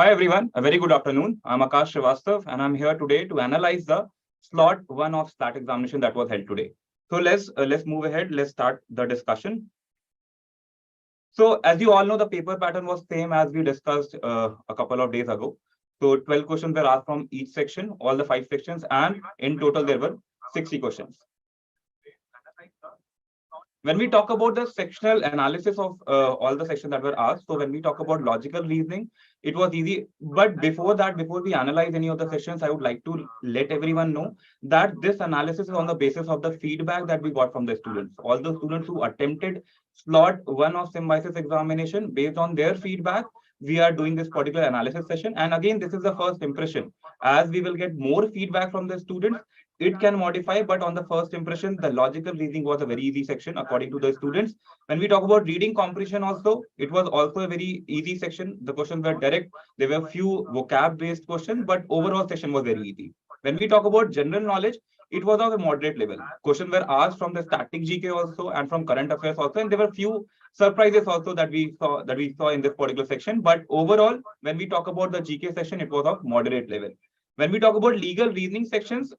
Hi everyone, a very good afternoon. I'm Akash Srivastav and I'm here today to analyze the SLOT-1 of SLAT examination that was held today. So let's move ahead. Let's start the discussion. So as you all know, the paper pattern was same as we discussed a couple of days ago. So 12 questions were asked from each section, all the 5 sections, and in total there were 60 questions. When we talk about the sectional analysis of all the sections that were asked, so when we talk about logical reasoning, it was easy. But before that, before we analyze any of the sections, I would like to let everyone know that this analysis is on the basis of the feedback that we got from the students. All the students who attempted SLOT-1 of symbiosis examination, based on their feedback, we are doing this particular analysis session. And again, this is the first impression. As we will get more feedback from the students, it can modify, but on the first impression, the logical reasoning was a very easy section according to the students. When we talk about reading comprehension also, it was also a very easy section. The questions were direct. There were few vocab-based questions, but overall section was very easy. When we talk about general knowledge, it was of a moderate level. Questions were asked from the static GK also and from current affairs also, and there were few surprises also that we saw in this particular section. But overall, when we talk about the GK section, it was of moderate level. When we talk about legal reasoning sections,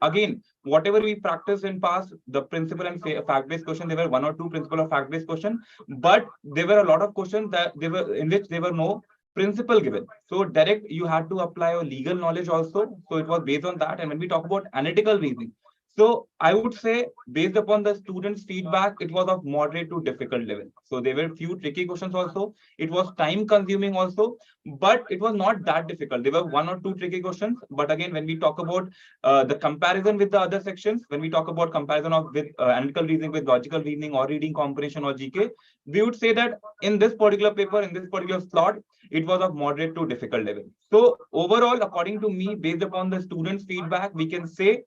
again, whatever we practiced in past, the principle and fact-based question, there were 1 or 2 principle or fact-based question, but there were a lot of questions that they were in which there were no principle given. So direct, you had to apply your legal knowledge also. So it was based on that. And when we talk about analytical reasoning, so I would say based upon the students' feedback, it was of moderate to difficult level. So there were few tricky questions also. It was time consuming also, but it was not that difficult. There were 1 or 2 tricky questions. But again, when we talk about the comparison with the other sections, when we talk about comparison of with analytical reasoning with logical reasoning or reading comprehension or GK, we would say that in this particular paper, in this particular slot, it was of moderate to difficult level. So overall, according to me, based upon the students' feedback, we can say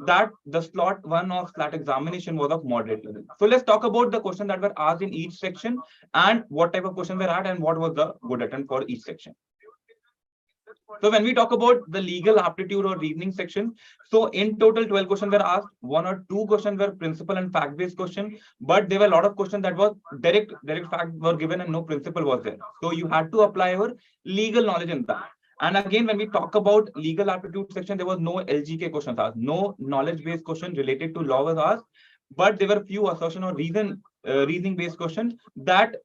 that the SLOT-1 of SLAT examination was of moderate level. So let's talk about the questions that were asked in each section and what type of questions were asked and what was the good attempt for each section. So when we talk about the legal aptitude or reasoning section, so in total 12 questions were asked, 1 or 2 questions were principle and fact-based question, but there were a lot of questions that was direct fact were given and no principle was there. So you had to apply your legal knowledge in that. And again, when we talk about legal aptitude section, there was no LGK questions asked, no knowledge-based question related to law was asked, but there were few assertion or reasoning-based questions that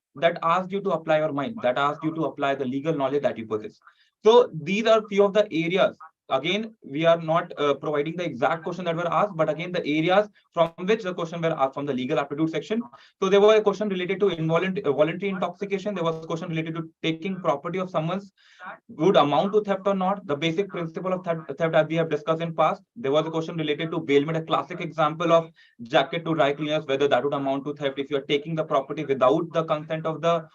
asked you to apply your mind, that asked you to apply the legal knowledge that you possess. So these are few of the areas. Again, we are not providing the exact question that were asked, but again, the areas from which the question were asked from the legal aptitude section. So there was a question related to voluntary intoxication. There was a question related to taking property of someone's would amount to theft or not. The basic principle of theft that we have discussed in past. There was a question related to bailment, a classic example of jacket to dry cleaners, whether that would amount to theft if you are taking the property without the consent of the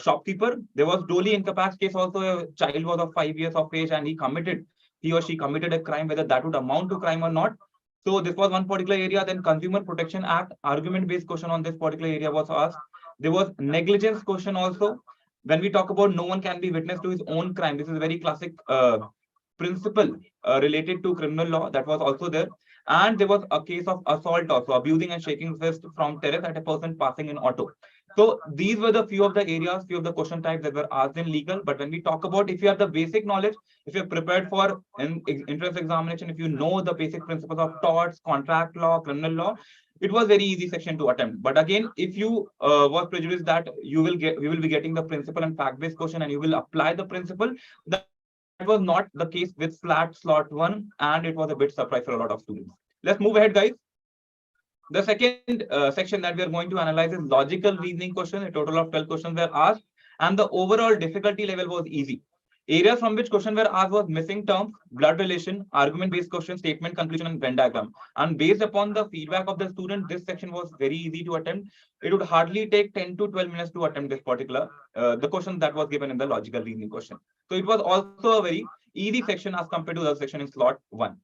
shopkeeper. There was Dolly incapacity case also. A child was of 5 years of age and he or she committed a crime, whether that would amount to crime or not. So this was one particular area. Then Consumer Protection Act argument-based question on this particular area was asked. There was negligence question also. When we talk about no one can be witness to his own crime, this is a very classic principle related to criminal law that was also there. And there was a case of assault also, abusing and shaking fist from terrace at a person passing in auto. So these were the few of the areas, few of the question types that were asked in legal. But when we talk about if you have the basic knowledge, if you're prepared for an entrance examination, if you know the basic principles of torts, contract law, criminal law, it was very easy section to attempt. But again, if you were prejudiced that we will be getting the principle and fact-based question and you will apply the principle, that was not the case with SLOT-1, and it was a bit surprise for a lot of students. Let's move ahead, guys. The second section that we are going to analyze is logical reasoning question. A total of 12 questions were asked, and the overall difficulty level was easy. Areas from which question were asked was missing terms, blood relation, argument-based question, statement, conclusion, and Venn diagram. And based upon the feedback of the student, this section was very easy to attempt. It would hardly take 10 to 12 minutes to attempt this particular, the question that was given in the logical reasoning question. So it was also a very easy section as compared to the section in SLOT-1.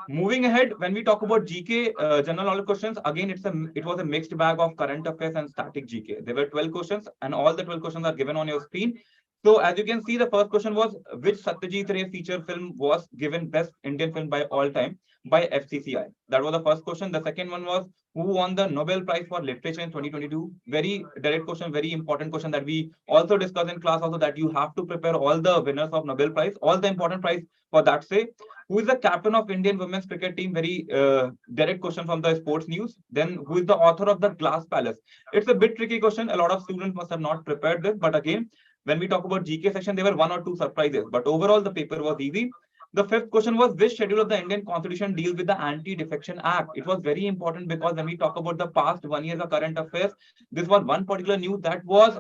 Moving ahead, when we talk about GK general knowledge questions, again, it was a mixed bag of current affairs and static GK. There were 12 questions, and all the 12 questions are given on your screen. So as you can see, the first question was which Satyajit Ray feature film was given best Indian film by all time by FCCI. That was the first question. The second one was who won the Nobel Prize for Literature in 2022. Very direct question, very important question that we also discuss in class also, that you have to prepare all the winners of Nobel Prize, all the important prize for that. Say who is the captain of Indian women's cricket team? Very direct question from the sports news. Then who is the author of the Glass Palace? It's a bit tricky question. A lot of students must have not prepared this, but again, when we talk about GK section, there were one or two surprises, but overall the paper was easy. The fifth question was which schedule of the Indian Constitution deals with the Anti-Defection Act? It was very important because when we talk about the past 1 year of current affairs, this was one particular news that was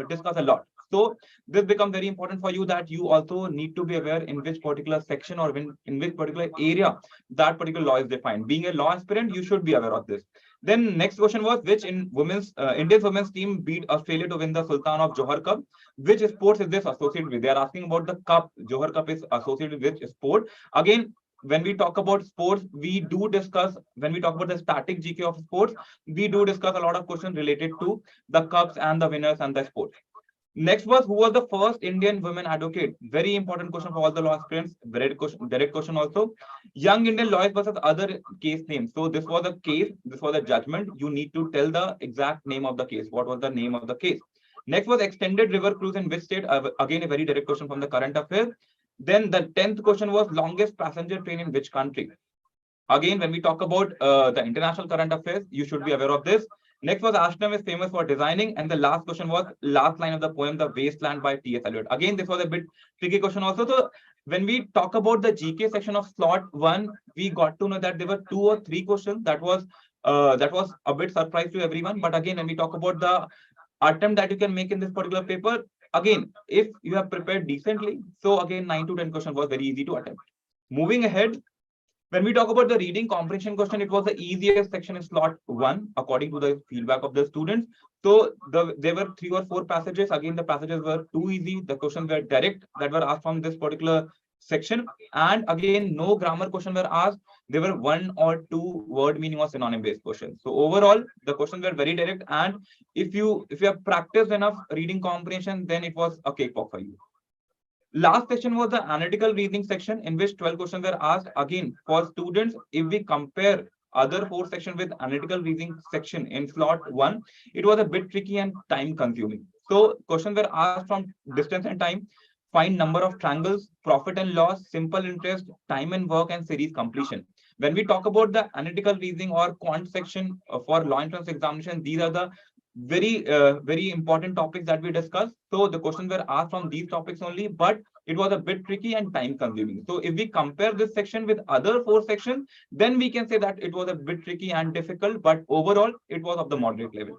discussed a lot. So this becomes very important for you, that you also need to be aware in which particular section or in which particular area that particular law is defined. Being a law aspirant, you should be aware of this. Then next question was which Indian women's team beat Australia to win the Sultan of Johor Cup? Which sports is this associated with? They are asking about the cup. Johor Cup is associated with which sport? Again, when we talk about sports, we do discuss, when we talk about the static GK of sports, we do discuss a lot of questions related to the cups and the winners and the sports. Next was who was the first Indian women advocate? Very important question for all the law aspirants. Direct question also. Young Indian lawyers versus other case names. So this was a case, this was a judgment. You need to tell the exact name of the case. What was the name of the case? Next was extended river cruise in which state? Again, a very direct question from the current affairs. Then the 10th question was longest passenger train in which country? Again, when we talk about the international current affairs, you should be aware of this. Next was Ashram is famous for designing. And the last question was last line of the poem, The Wasteland by T.S. Eliot. Again, this was a bit tricky question also. So when we talk about the GK section of SLOT-1, we got to know that there were 2 or 3 questions. That was a bit surprise to everyone. But again, when we talk about the attempt that you can make in this particular paper, again, if you have prepared decently, so again, 9 to 10 questions was very easy to attempt. Moving ahead, when we talk about the reading comprehension question, it was the easiest section in SLOT-1 according to the feedback of the students. So there were 3 or 4 passages. Again, the passages were too easy. The questions were direct that were asked from this particular section. And again, no grammar question were asked. There were 1 or 2 word meaning or synonym based questions. So overall, the questions were very direct. And if you have practiced enough reading comprehension, then it was a cakewalk for you. Last section was the analytical reasoning section in which 12 questions were asked. Again, for students, if we compare other 4 sections with analytical reasoning section in SLOT-1, it was a bit tricky and time consuming. So questions were asked from distance and time, find number of triangles, profit and loss, simple interest, time and work, and series completion. When we talk about the analytical reasoning or quant section for law entrance examination, these are the very important topics that we discussed. So the questions were asked from these topics only, but it was a bit tricky and time consuming. So if we compare this section with other 4 sections, then we can say that it was a bit tricky and difficult, but overall it was of the moderate level.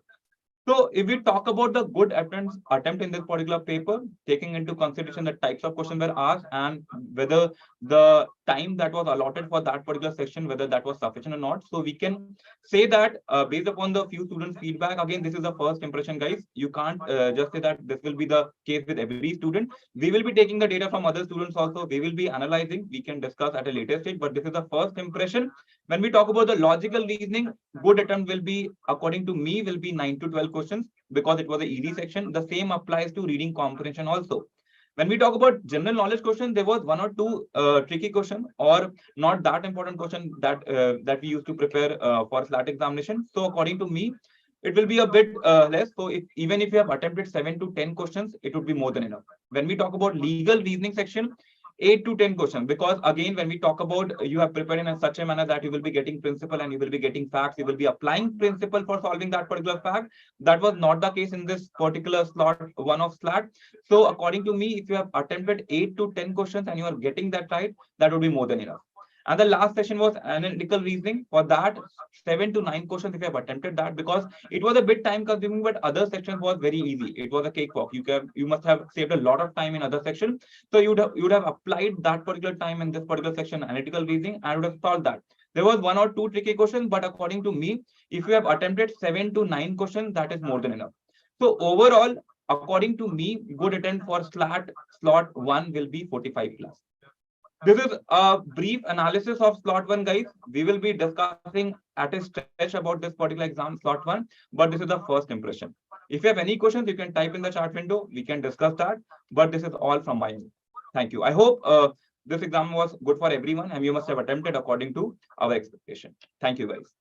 So if we talk about the good attempt in this particular paper, taking into consideration the types of questions were asked and whether the time that was allotted for that particular section, whether that was sufficient or not. So we can say that based upon the few students' feedback, again, this is the first impression, guys. You can't just say that this will be the case with every student. We will be taking the data from other students also. We will be analyzing. We can discuss at a later stage, but this is the first impression. When we talk about the logical reasoning, good attempt will be, according to me, will be 9 to 12 questions because it was an easy section. The same applies to reading comprehension also. When we talk about general knowledge questions, there was 1 or 2 tricky questions or not that important question that we used to prepare for SLAT examination. So according to me, it will be a bit less. So even if you have attempted 7 to 10 questions, it would be more than enough. When we talk about legal reasoning section, 8 to 10 questions, because again, when we talk about you have prepared in such a manner that you will be getting principle and you will be getting facts, you will be applying principle for solving that particular fact. That was not the case in this particular SLOT-1 of SLAT. So according to me, if you have attempted 8 to 10 questions and you are getting that right, that would be more than enough. And the last session was analytical reasoning. For that, 7 to 9 questions if you have attempted that, because it was a bit time consuming, but other sections was very easy. It was a cakewalk. You must have saved a lot of time in other sections. So you would have applied that particular time in this particular section, analytical reasoning, and would have solved that. There was 1 or 2 tricky questions, but according to me, if you have attempted 7 to 9 questions, that is more than enough. So overall, according to me, good attempt for SLOT-1 will be 45 plus. This is a brief analysis of SLOT-1, guys. We will be discussing at a stretch about this particular exam, SLOT-1, but this is the first impression. If you have any questions, you can type in the chat window. We can discuss that. But this is all from my end. Thank you. I hope this exam was good for everyone and you must have attempted according to our expectation. Thank you, guys.